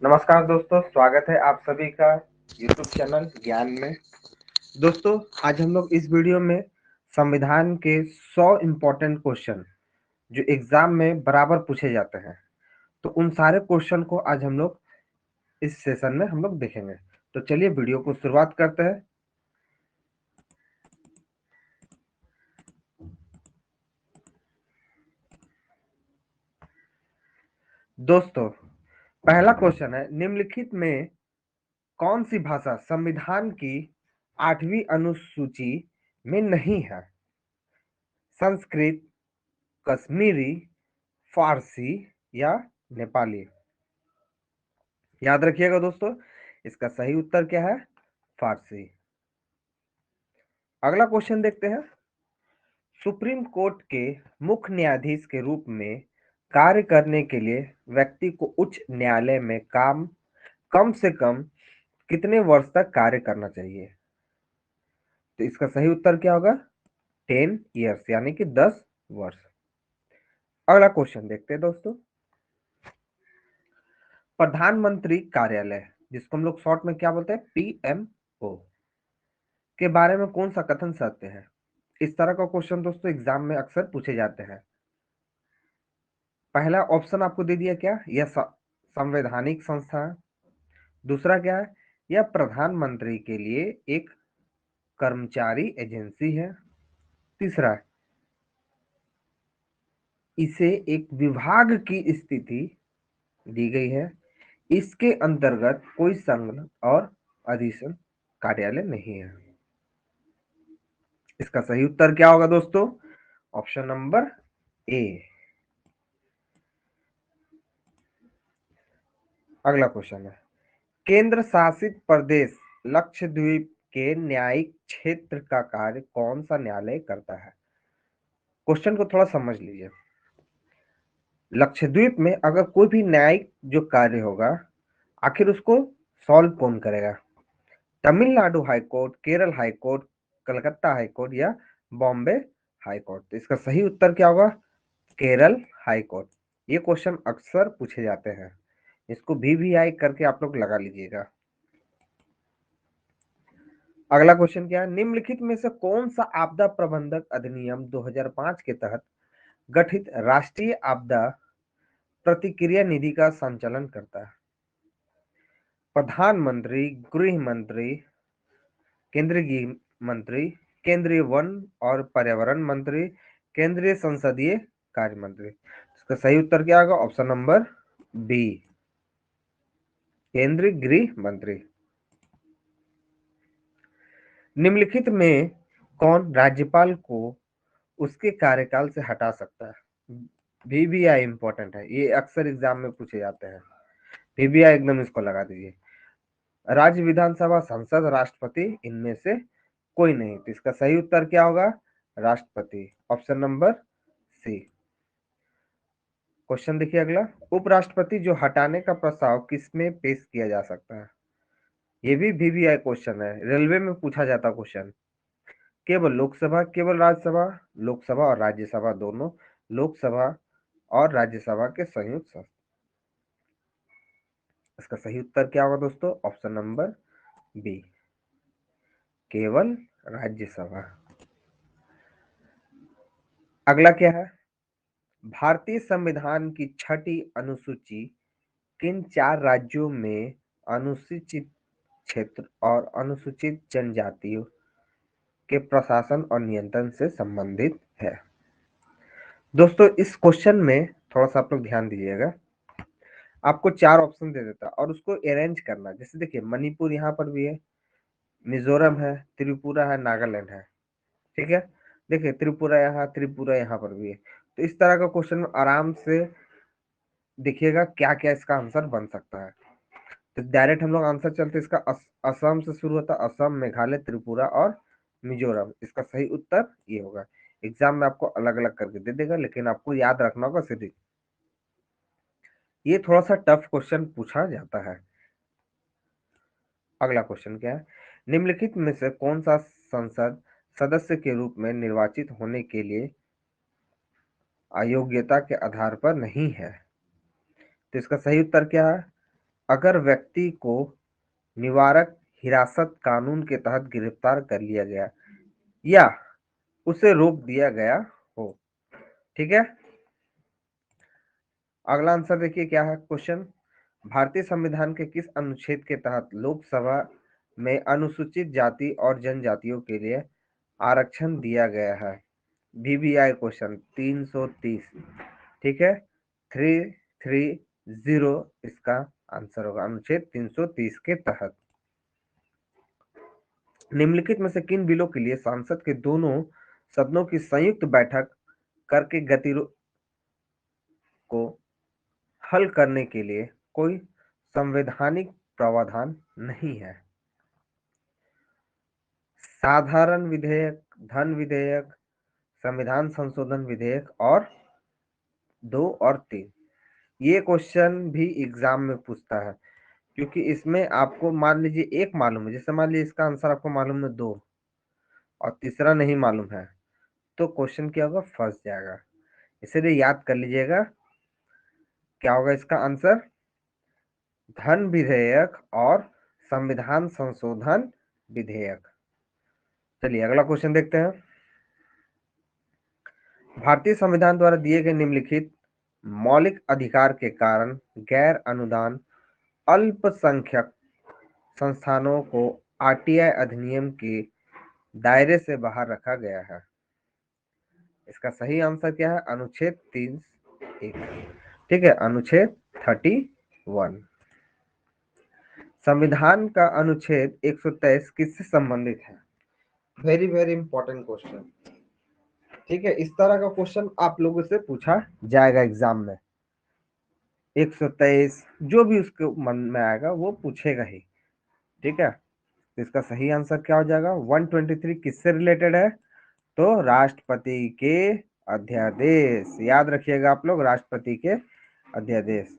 नमस्कार दोस्तों, स्वागत है आप सभी का YouTube चैनल ज्ञान में। दोस्तों, आज हम लोग इस वीडियो में संविधान के 100 इम्पोर्टेंट क्वेश्चन जो एग्जाम में बराबर पूछे जाते हैं, तो उन सारे क्वेश्चन को आज हम लोग इस सेशन में हम लोग देखेंगे। तो चलिए वीडियो को शुरुआत करते हैं। दोस्तों, पहला क्वेश्चन है, निम्नलिखित में कौन सी भाषा संविधान की 8वीं अनुसूची में नहीं है? संस्कृत, कश्मीरी, फारसी या नेपाली? याद रखिएगा दोस्तों, इसका सही उत्तर क्या है? फारसी। अगला क्वेश्चन देखते हैं। सुप्रीम कोर्ट के मुख्य न्यायाधीश के रूप में कार्य करने के लिए व्यक्ति को उच्च न्यायालय में कम से कम कितने वर्ष तक कार्य करना चाहिए? तो इसका सही उत्तर क्या होगा? 10 ईयर्स, यानी कि 10 वर्ष। अगला क्वेश्चन देखते हैं दोस्तों। प्रधानमंत्री कार्यालय, जिसको हम लोग शॉर्ट में क्या बोलते हैं, PMO, के बारे में कौन सा कथन सत्य है? इस तरह का क्वेश्चन दोस्तों एग्जाम में अक्सर पूछे जाते हैं। पहला ऑप्शन आपको दे दिया, क्या यह संवैधानिक संस्था है। दूसरा क्या है, यह प्रधानमंत्री के लिए एक कर्मचारी एजेंसी है। तीसरा, इसे एक विभाग की स्थिति दी गई है। इसके अंतर्गत कोई संघ और अधिशासन कार्यालय नहीं है। इसका सही उत्तर क्या होगा दोस्तों? Option number A. अगला क्वेश्चन है, केंद्र शासित प्रदेश लक्षद्वीप के न्यायिक क्षेत्र का कार्य कौन सा न्यायालय करता है? क्वेश्चन को थोड़ा समझ लीजिए। लक्षद्वीप में अगर कोई भी न्यायिक जो कार्य होगा, आखिर उसको सॉल्व कौन करेगा? Tamil Nadu high court, Kerala high court, Calcutta high court या बॉम्बे हाई कोर्ट? तो इसका सही उत्तर क्या होगा? Kerala high court. ये क्वेश्चन अक्सर पूछे जाते हैं, इसको VVI करके आप लोग लगा लीजिएगा। अगला क्वेश्चन क्या है, निम्नलिखित में से कौन सा आपदा प्रबंधक अधिनियम 2005 के तहत गठित राष्ट्रीय आपदा प्रतिक्रिया निधि का संचालन करता है? प्रधानमंत्री, गृह मंत्री, केंद्रीय गृह मंत्री, केंद्रीय वन और पर्यावरण मंत्री, केंद्रीय संसदीय कार्य मंत्री? इसका सही उत्तर क्या होगा? ऑप्शन नंबर बी, केंद्रीय गृह मंत्री। निम्नलिखित में कौन राज्यपाल को उसके कार्यकाल से हटा सकता है? VVI इंपॉर्टेंट है, ये अक्सर एग्जाम में पूछे जाते हैं। VVI एकदम इसको लगा दीजिए। राज्य विधानसभा, संसद, राष्ट्रपति, इनमें से कोई नहीं। तो इसका सही उत्तर क्या होगा? राष्ट्रपति, ऑप्शन नंबर सी। क्वेश्चन देखिए अगला, उपराष्ट्रपति जो हटाने का प्रस्ताव किसमें पेश किया जा सकता है? ये भी VVI क्वेश्चन है, रेलवे में पूछा जाता क्वेश्चन। केवल लोकसभा, केवल राज्यसभा, लोकसभा और राज्यसभा दोनों, लोकसभा और राज्यसभा के संयुक्त सत्र? इसका सही उत्तर क्या होगा दोस्तों? ऑप्शन नंबर बी, केवल राज्यसभा। अगला क्या है, भारतीय संविधान की 6ठी अनुसूची किन 4 राज्यों में अनुसूचित क्षेत्र और अनुसूचित जनजातियों के प्रशासन और नियंत्रण से संबंधित है? दोस्तों, इस क्वेश्चन में थोड़ा सा आप लोग ध्यान दीजिएगा। आपको 4 ऑप्शन दे देता और उसको अरेंज करना। जैसे देखिए, मणिपुर यहाँ पर भी है, मिजोरम है, त्रिपुरा है, नागालैंड है। ठीक है, देखिए त्रिपुरा यहाँ पर भी है। तो इस तरह का क्वेश्चन आराम से देखिएगा क्या क्या इसका आंसर बन सकता है। तो डायरेक्ट हम लोग आंसर चलते, इसका असम से शुरू होता है, असम, मेघालय, त्रिपुरा और मिजोरम। इसका सही उत्तर ये होगा। एग्जाम में आपको अलग अलग करके दे देगा, लेकिन आपको याद रखना होगा सीधी। ये थोड़ा सा टफ क्वेश्चन पूछा जाता है। अगला क्वेश्चन क्या है, निम्नलिखित में से कौन सा संसद सदस्य के रूप में निर्वाचित होने के लिए अयोग्यता के आधार पर नहीं है? तो इसका सही उत्तर क्या है? अगर व्यक्ति को निवारक हिरासत कानून के तहत गिरफ्तार कर लिया गया या उसे रोक दिया गया हो। ठीक है, अगला आंसर देखिए क्या है क्वेश्चन। भारतीय संविधान के किस अनुच्छेद के तहत लोकसभा में अनुसूचित जाति और जनजातियों के लिए आरक्षण दिया गया है? VVI question 330। ठीक है, 330 इसका आंसर होगा, अनुच्छेद 330 के तहत। निम्नलिखित में से किन बिलों के लिए संसद के दोनों सदनों की संयुक्त बैठक करके गतिरोध को हल करने के लिए कोई संवैधानिक प्रावधान नहीं है? साधारण विधेयक, धन विधेयक, संविधान संशोधन विधेयक और 2 और 3। ये क्वेश्चन भी एग्जाम में पूछता है, क्योंकि इसमें आपको मान लीजिए एक मालूम है, जैसे मान लीजिए इसका आंसर आपको मालूम है 2 और तीसरा नहीं मालूम है, तो क्वेश्चन क्या होगा, फंस जाएगा। इसलिए याद कर लीजिएगा, क्या होगा इसका आंसर, धन विधेयक और संविधान संशोधन विधेयक। चलिए अगला क्वेश्चन देखते हैं। भारतीय संविधान द्वारा दिए गए निम्नलिखित मौलिक अधिकार के कारण गैर अनुदान अल्पसंख्यक संस्थानों को RTI अधिनियम के दायरे से बाहर रखा गया है। इसका सही आंसर क्या है, अनुच्छेद 3(1). ठीक है, अनुच्छेद 31। संविधान का अनुच्छेद 123 किससे संबंधित है? Very very important question. ठीक है, इस तरह का क्वेश्चन आप लोगों से पूछा जाएगा एग्जाम में। 123 जो भी उसके मन में आएगा वो पूछेगा ही। ठीक है, तो इसका सही आंसर क्या हो जाएगा, 123 किससे रिलेटेड है, तो राष्ट्रपति के अध्यादेश। याद रखिएगा आप लोग, राष्ट्रपति के अध्यादेश।